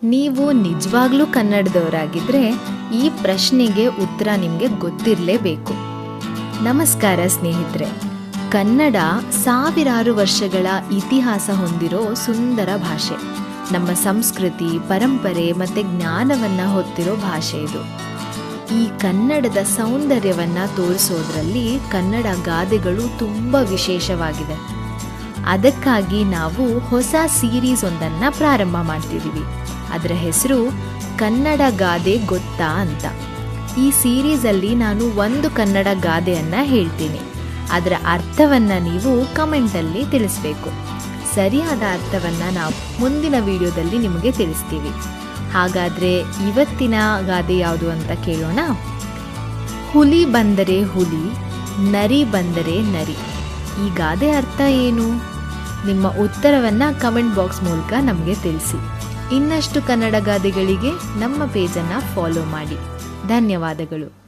ನೀವು ನಿಜವಾಗ್ಲೂ ಕನ್ನಡದವರಾಗಿದ್ದರೆ ಈ ಪ್ರಶ್ನೆಗೆ ಉತ್ತರ ನಿಮಗೆ ಗೊತ್ತಿರಲೇಬೇಕು. ನಮಸ್ಕಾರ ಸ್ನೇಹಿತರೆ. ಕನ್ನಡ ಸಾವಿರಾರು ವರ್ಷಗಳ ಇತಿಹಾಸ ಹೊಂದಿರೋ ಸುಂದರ ಭಾಷೆ. ನಮ್ಮ ಸಂಸ್ಕೃತಿ, ಪರಂಪರೆ ಮತ್ತು ಜ್ಞಾನವನ್ನು ಹೊತ್ತಿರೋ ಭಾಷೆ ಇದು. ಈ ಕನ್ನಡದ ಸೌಂದರ್ಯವನ್ನು ತೋರಿಸೋದ್ರಲ್ಲಿ ಕನ್ನಡ ಗಾದೆಗಳು ತುಂಬ ವಿಶೇಷವಾಗಿದೆ. ಅದಕ್ಕಾಗಿ ನಾವು ಹೊಸ ಸೀರೀಸ್ ಒಂದನ್ನು ಪ್ರಾರಂಭ ಮಾಡ್ತಿದ್ದೀವಿ. ಅದರ ಹೆಸರು ಕನ್ನಡ ಗಾದೆ ಗೊತ್ತಾ ಅಂತ. ಈ ಸೀರೀಸಲ್ಲಿ ನಾನು ಒಂದು ಕನ್ನಡ ಗಾದೆಯನ್ನು ಹೇಳ್ತೀನಿ. ಅದರ ಅರ್ಥವನ್ನು ನೀವು ಕಮೆಂಟಲ್ಲಿ ತಿಳಿಸ್ಬೇಕು. ಸರಿಯಾದ ಅರ್ಥವನ್ನು ನಾವು ಮುಂದಿನ ವಿಡಿಯೋದಲ್ಲಿ ನಿಮಗೆ ತಿಳಿಸ್ತೀವಿ. ಹಾಗಾದರೆ ಇವತ್ತಿನ ಗಾದೆ ಯಾವುದು ಅಂತ ಕೇಳೋಣ. ಹುಲಿ ಬಂದರೆ ಹುಲಿ, ನರಿ ಬಂದರೆ ನರಿ. ಈ ಗಾದೆ ಅರ್ಥ ಏನು? ನಿಮ್ಮ ಉತ್ತರವನ್ನು ಕಮೆಂಟ್ ಬಾಕ್ಸ್ ಮೂಲಕ ನಮಗೆ ತಿಳಿಸಿ. ಇನ್ನಷ್ಟು ಕನ್ನಡ ಗಾದೆಗಳಿಗೆ ನಮ್ಮ ಪೇಜನ್ನು ಫಾಲೋ ಮಾಡಿ. ಧನ್ಯವಾದಗಳು.